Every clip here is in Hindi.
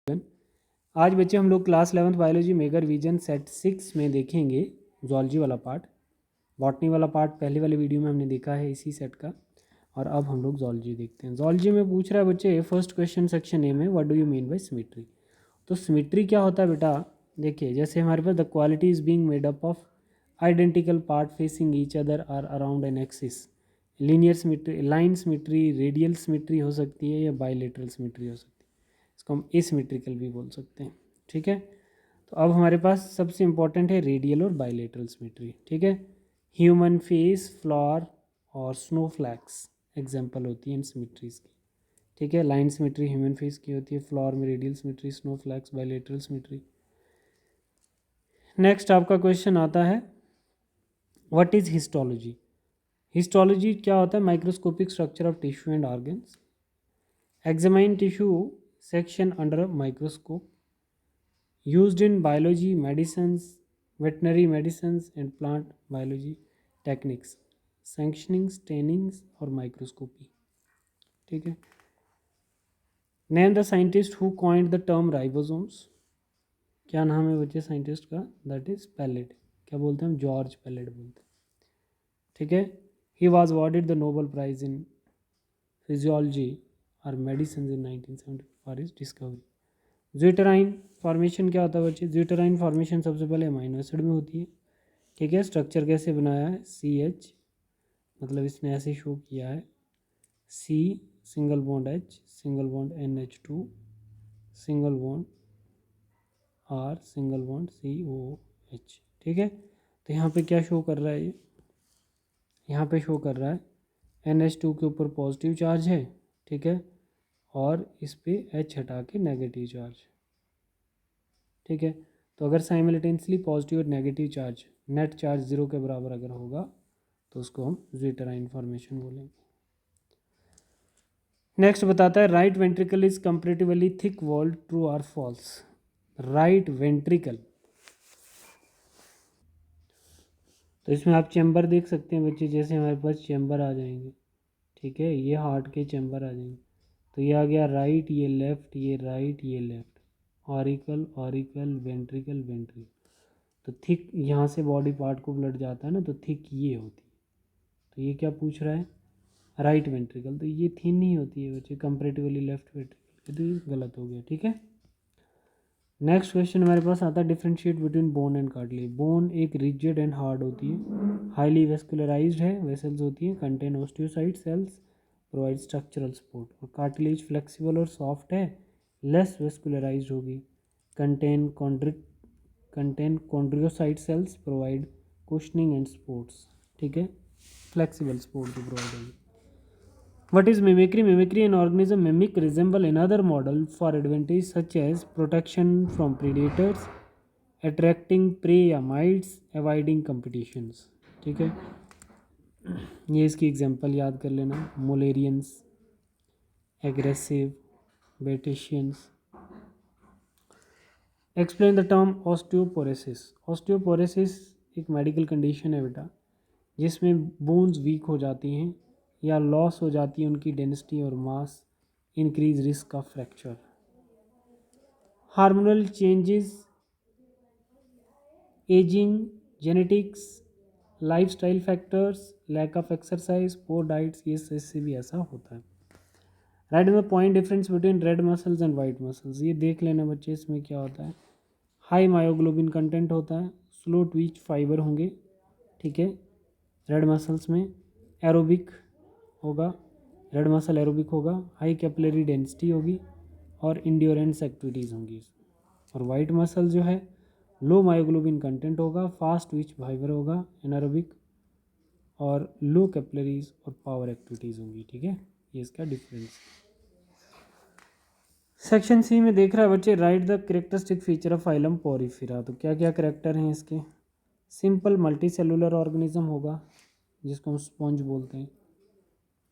आज बच्चे हम लोग class 11th biology megger vision set 6 में देखेंगे जूलॉजी वाला पार्ट। बॉटनी वाला पार्ट पहले वाले वीडियो में हमने देखा है इसी सेट का, और अब हम लोग जूलॉजी देखते हैं। जूलॉजी में पूछ रहा है बच्चे फर्स्ट क्वेश्चन सेक्शन ए में, what do you mean by symmetry. तो सिमेट्री क्या होता है बेटा, देखिए जैसे हमारे पास the quality is being made up of identical part facing each other are around an axis. Linear symmetry, line symmetry, radial symmetry हो सकती है या बाइलेटरल सिमेट्री हो सकती है। इसको हम एसिमेट्रिकल भी बोल सकते हैं, ठीक है। तो अब हमारे पास सबसे इंपॉर्टेंट है रेडियल और बाइलेटरल सिमेट्री, ठीक है। ह्यूमन फेस, फ्लावर और स्नोफ्लैक्स एग्जांपल होती है इन सिमेट्रीज की, ठीक है। लाइन सिमेट्री ह्यूमन फेस की होती है, फ्लावर में radial symmetry, snowflakes bilateral symmetry. Next आपका क्वेश्चन आता है व्हाट इज हिस्टोलॉजी। हिस्टोलॉजी क्या होता है, microscopic structure of tissue and organs. Examine tissue section under a microscope, used in biology, medicines, veterinary medicines and plant biology techniques, sanctioning, stainings और microscopy, ठीक है। Name the scientist who coined the term ribosomes. क्या नाम है बच्चे साइंटिस्ट का, दैट इज पैलेट। क्या बोलते हैं हम, जॉर्ज पैलेट बोलते हैं, ठीक है। He was awarded the Nobel prize in physiology और medicine in 1970 for his discovery. ज्यूटेराइन फॉर्मेशन क्या होता है बच्चे, ज्यूटेराइन फॉर्मेशन सबसे पहले अमाइनो एसिड में होती है, ठीक है। स्ट्रक्चर कैसे बनाया है, CH, मतलब इसने ऐसे शो किया है, C single bond H single bond NH2 single bond R single bond COH, ठीक है। तो यहाँ पे क्या शो कर रहा है, ये यहाँ पे शो कर रहा है NH2 के ऊपर पॉजिटिव चार्ज है, ठीक है, और इस पे H हटा के नेगेटिव चार्ज, ठीक है। तो अगर साइमल्टेनियसली पॉजिटिव और नेगेटिव चार्ज, नेट चार्ज 0 के बराबर अगर होगा तो उसको हम ज्यूटेराइन फॉर्मेशन बोलेंगे। नेक्स्ट बताता है right ventricle is comparatively thick walled, true और फॉल्स। राइट वेंट्रिकल, तो इसमें आप चैम्बर देख सकते हैं बच्चे, जैसे हमारे पास चैम्बर आ जाएंगे, ठीक है, ये हार्ट के चैम्बर आ जाएंगे। तो ये आ गया राइट, ये लेफ्ट, ये राइट, ये left, auricle auricle ventricle ventricle. तो थिक यहाँ से बॉडी पार्ट को ब्लड जाता है ना, तो थिक ये होती है। तो ये क्या पूछ रहा है, राइट वेंट्रिकल, तो ये थिन नहीं होती है बच्चे कंपेरेटिवली लेफ्ट वेंट्रिकल, तो ये गलत हो गया, ठीक है। नेक्स्ट क्वेश्चन हमारे पास आता है differentiate between bone and cartilage. Bone एक रिजिड एंड हार्ड होती है, हाईली वेस्कुलराइज्ड है, वेसल्स होती हैं, contain osteocyte cells, provide structural support. और कार्टिलेज फ्लेक्सिबल और सॉफ्ट है, लेस वेस्कुलराइज्ड होगी, contain chondrocyte cells, provide cushioning and supports, ठीक है, फ्लेक्सिबल सपोर्ट जो प्रोवाइड होगी। What is mimicry? Mimicry, an organism mimic resemble another model for advantage such as protection from predators, attracting prey या mites, avoiding competitions, ठीक है। ये इसकी एग्जांपल याद कर लेना, मोलेरियंस, एग्रेसिव, बेटेशियंस। Explain the term osteoporosis. Osteoporosis एक मेडिकल कंडीशन है बेटा, जिसमें बोन्स वीक हो जाती हैं या लॉस हो जाती है उनकी डेंसिटी और mass, increase risk of fracture. Hormonal changes, aging, genetics, lifestyle factors, lack of exercise, poor diets, ये इससे भी ऐसा होता है। Write the point difference between red muscles and white muscles. ये देख लेना बच्चे, इसमें क्या होता है, हाई मायोग्लोबिन कंटेंट होता है, स्लो ट्वीच फाइबर होंगे, ठीक है, रेड मसल्स में एरोबिक होगा, रेड मसल एरोबिक होगा, हाई कैपिलरी डेंसिटी होगी और इंड्योरेंस एक्टिविटीज़ होंगी। और वाइट मसल जो है लो मायोग्लोबिन कंटेंट होगा, फास्ट ट्विच फाइबर होगा, एनारोबिक, और लो कैपिलरीज और पावर एक्टिविटीज़ होंगी, ठीक है। ये इसका डिफरेंस। सेक्शन सी में देख रहा है बच्चे, right the characteristic feature of phylum Porifera. तो क्या क्या करेक्टर हैं इसके, सिंपल मल्टी सेलुलर ऑर्गेनिज्म होगा जिसको हम स्पॉन्ज बोलते हैं,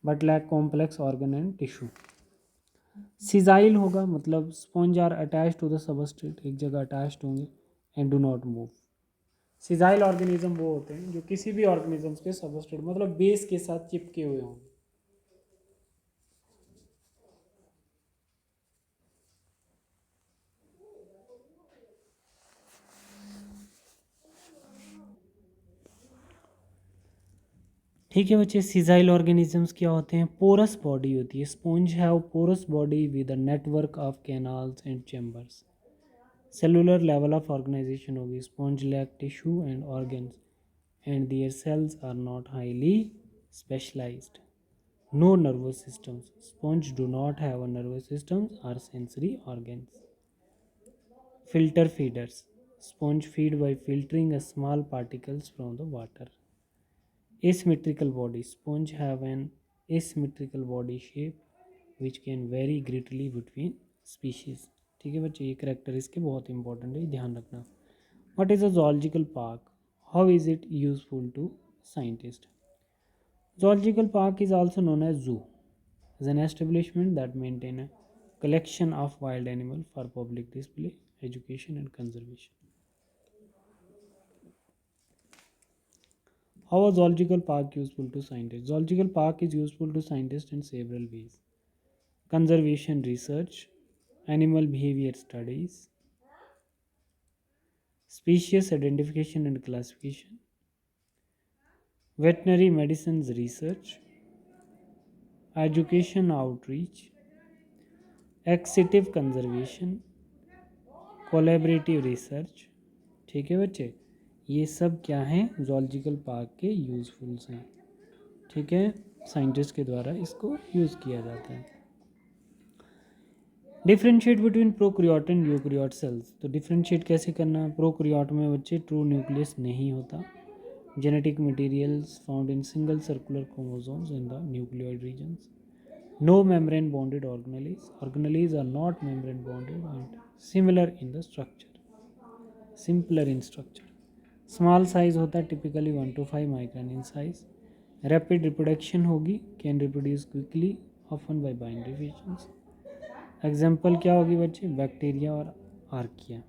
but lack complex organ and tissue. Sessile होगा, मतलब sponge are attach to the substrate, एक जगह अटैच्ड होंगे, and do not move. Sessile organism वो होते हैं जो किसी भी ऑर्गेनिज्म के सबस्ट्रेट मतलब बेस के साथ चिपके हुए होंगे। ठीक है बच्चे, सीजाइल ऑर्गेनिजम्स क्या होते हैं? पोरस बॉडी होती है। Sponge have porous body with a network of canals and chambers. Cellular level of organization होगी। Sponge lack tissue and organs and their cells are not highly specialized. No nervous systems. Sponge do not have a nervous systems or sensory organs. Filter feeders. Sponge feed by filtering a small particles from the water. Asymmetrical body. Sponge have an asymmetrical body shape which can vary greatly between species. ठीक है बच्चे, ये करेक्टर इसके बहुत इंपॉर्टेंट है, ध्यान रखना. What is a zoological park? How is it useful to scientists? Zoological park is also known as zoo. Is an establishment that maintain a collection of wild animals for public display, education and conservation. How a zoological park useful to scientists? Zoological park is useful to scientists in several ways. Conservation research, animal behavior studies, species identification and classification, veterinary medicines research, education outreach, एक्सिटिव कंजर्वेशन, कोलैबोरेटिव रिसर्च. ठीक है बच्चे, ये सब क्या हैं? जूलॉजिकल पार्क के यूज़फुल्स हैं. ठीक है, साइंटिस्ट के द्वारा इसको यूज़ किया जाता है. Differentiate between prokaryote and eukaryote cells. तो डिफ्रेंशिएट कैसे करना? प्रोकैरियोट में बच्चे ट्रू न्यूक्लियस नहीं होता. Genetic materials found in single circular chromosomes in the nucleoid regions. No membrane bonded organelles. Organelles are not membrane bonded and similar in the structure. Simpler in structure. Small size होता है typically 1 to 5 micron in size. Rapid reproduction होगी, can reproduce quickly, often by binary fissions. Example क्या होगी बच्चे? बैक्टीरिया और आर्किया.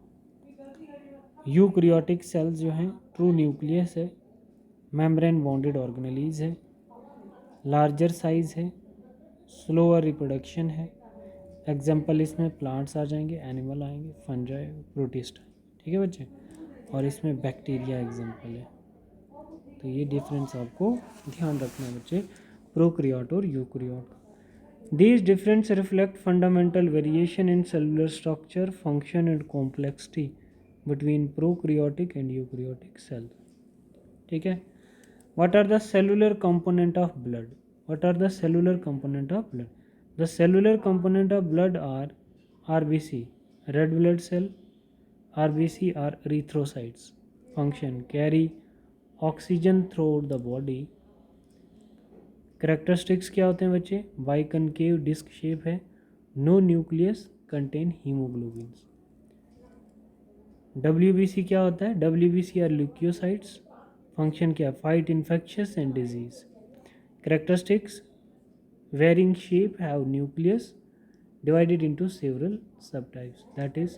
यूकैरियोटिक सेल्स जो हैं ट्रू न्यूक्लियस है, मेम्ब्रेन बॉन्डेड ऑर्गेनेलीज है, लार्जर साइज है, स्लोअर रिप्रोडक्शन है. एग्जाम्पल इसमें प्लांट्स आ जाएंगे, एनिमल आएंगे, फंजाई, प्रोटिस्ट. ठीक है बच्चे, और इसमें बैक्टीरिया एग्जाम्पल है. तो ये डिफरेंस आपको ध्यान रखना है बच्चे, प्रोकैरियोट और eukaryote. These difference reflect fundamental variation in cellular structure, function and complexity between prokaryotic and eukaryotic cells. ठीक है. What are the cellular component of blood? What are the cellular component of blood? The cellular component of blood are RBC, red blood cell. RBC are erythrocytes. Function: carry oxygen throughout the body. Characteristics क्या होते हैं बच्चे? बाइकनकेव डिस्क शेप है, no nucleus, contain haemoglobins. WBC क्या होता है? WBC are leucocytes. फंक्शन क्या? Fight infections and disease. Characteristics: varying shape, have nucleus, divided into several subtypes, that is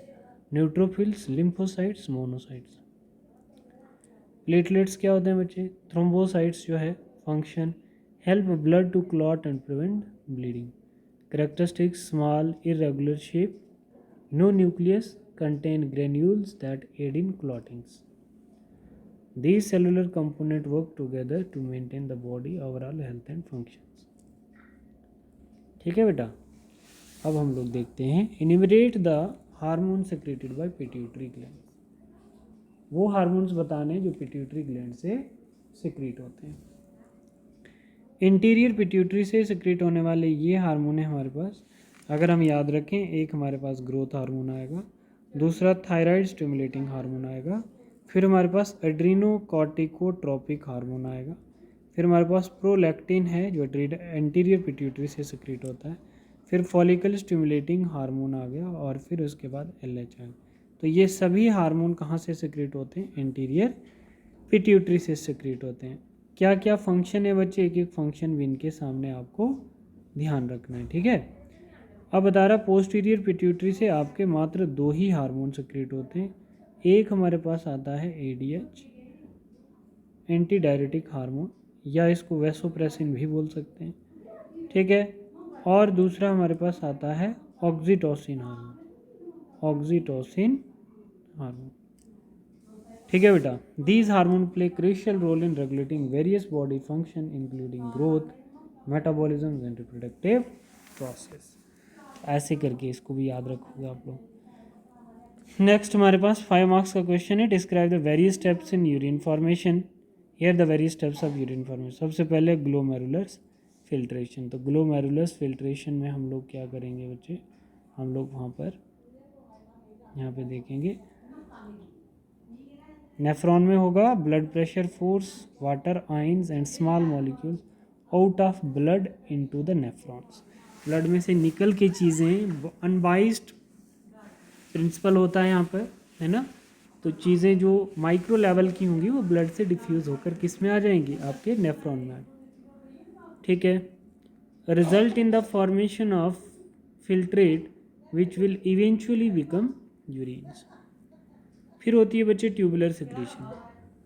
neutrophils, lymphocytes, monocytes. Platelets क्या होते हैं बच्चे? Thrombocytes जो है. Function: help blood to clot and prevent bleeding. Characteristics: small, irregular shape, no nucleus, contain granules that aid in clottings. These cellular components work together to maintain the body overall health and functions. ठीक है बेटा, अब हम लोग देखते हैं enumerate the hormone secreted by pituitary gland. वो हार्मोन्स बताने जो पिट्यूटरी ग्लैंड से सेक्रेट होते हैं. इंटीरियर पिट्यूटरी से सेक्रेट होने वाले ये हार्मोन है हमारे पास. अगर हम याद रखें, एक हमारे पास ग्रोथ हार्मोन आएगा, दूसरा थायराइड स्टिमुलेटिंग हार्मोन आएगा, फिर हमारे पास एड्रीनोकॉर्टिकोट्रोपिक हार्मोन आएगा, फिर हमारे पास प्रोलैक्टिन है जो एंटीरियर पिट्यूटरी से सेक्रेट होता है, फिर फॉलिकल स्टिमुलेटिंग हार्मोन आ गया, और फिर उसके बाद LH आ गया. तो ये सभी हार्मोन कहाँ से सेक्रेट होते हैं? एंटीरियर पिट्यूटरी से सेक्रेट होते हैं. क्या क्या फंक्शन है बच्चे? एक एक फंक्शन भी इनके सामने आपको ध्यान रखना है. ठीक है. अब बता रहा, पोस्टीरियर पिट्यूटरी से आपके मात्र 2 ही हार्मोन सेक्रेट होते हैं. एक हमारे पास आता है ADH, एंटी डायरेटिक हार्मोन, या इसको वैसोप्रेसिन भी बोल सकते हैं. ठीक है. और दूसरा हमारे पास आता है ऑक्सीटोसिन हार्मोन. Oxytocin hormone. ठीक है बेटा। These hormone play crucial role in regulating various body function including growth, metabolism and reproductive process. ऐसे करके इसको भी याद रखोगे आप लोग। नेक्स्ट हमारे पास 5 मार्क्स का क्वेश्चन है, describe the various steps in urine formation. Here the various steps of urine formation. सबसे पहले ग्लोमेरुलस फिल्ट्रेशन। तो ग्लोमेरुलस फिल्ट्रेशन में हम लोग क्या करेंगे बच्चे, हम लोग वहाँ पर यहाँ पे देखेंगे नेफ्रॉन में होगा blood pressure force water ions and small molecules out of blood into the nephrons. Blood में से निकल के चीज़ें, अनबाइस्ड प्रिंसिपल होता है यहाँ पर, है ना। तो चीज़ें जो माइक्रो लेवल की होंगी वो ब्लड से डिफ्यूज़ होकर किस में आ जाएंगी, आपके नेफ्रॉन में। ठीक है। Result in the formation of filtrate which will eventually become urines. फिर होती है बच्चे ट्यूबुलर सिक्रीशन।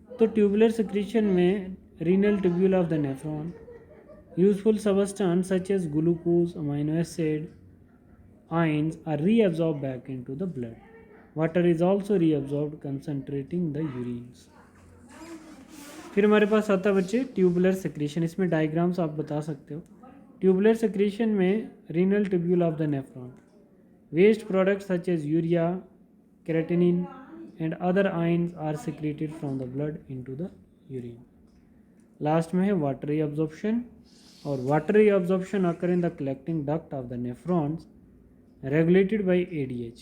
तो ट्यूबुलर सिक्रीशन में renal tubule of the nephron, useful substance such as glucose, amino acid, ions are reabsorbed back into the blood. Water is also reabsorbed, concentrating the urines. फिर हमारे पास आता है बच्चे ट्यूबुलर सेक्रेशन। इसमें डायग्राम्स आप बता सकते हो। ट्यूबुलर सेक्रेशन में renal tubule of the nephron, waste products such as urea, creatinine and other ions are secreted from the blood into the urine. Last में है वाटरी अब्जॉर्प्शन, और watery absorption occur in the collecting duct of the nephrons regulated by ADH।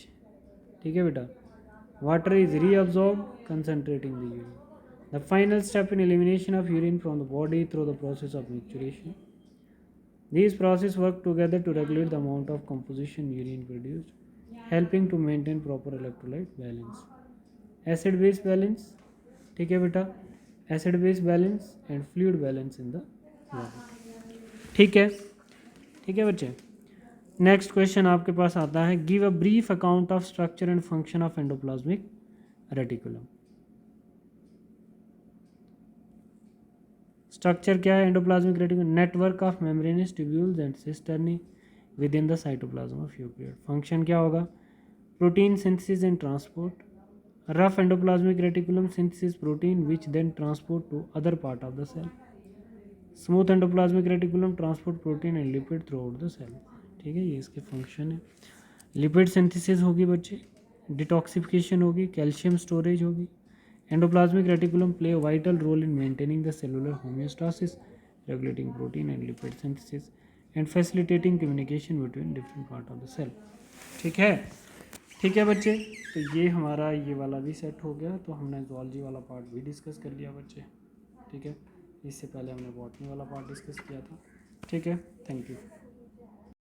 ठीक है बेटा। water is reabsorbed, concentrating the urine. The final step in elimination of urine from the body through the process of micturition. These processes work together to regulate the amount of composition urine produced, helping to maintain proper electrolyte balance, acid base balance। ठीक है बेटा, acid base balance and fluid balance in the body। ठीक है, ठीक है बच्चे। नेक्स्ट क्वेश्चन आपके पास आता है, give a brief account of structure and function of endoplasmic reticulum. Structure क्या है endoplasmic reticulum? Network of membranous tubules and cisternae within the cytoplasm of eukaryote. Function क्या होगा? Protein synthesis and transport. Rough endoplasmic reticulum synthesis protein which then transport to other part of the cell. Smooth endoplasmic reticulum transport protein and lipid throughout the cell. ठीक है, ये इसके फंक्शन है। लिपिड सिंथेसिस होगी बच्चे, डिटॉक्सिफिकेशन होगी, कैल्शियम स्टोरेज होगी। Endoplasmic reticulum play a vital role in maintaining the cellular homeostasis, regulating protein and lipid synthesis and facilitating communication between different part of the cell. ठीक है, ठीक है बच्चे। तो ये हमारा ये वाला भी सेट हो गया। तो हमने ज़ूलॉजी वाला पार्ट भी डिस्कस कर लिया बच्चे। ठीक है, इससे पहले हमने बॉटनी वाला पार्ट डिस्कस किया था। ठीक है, थैंक यू।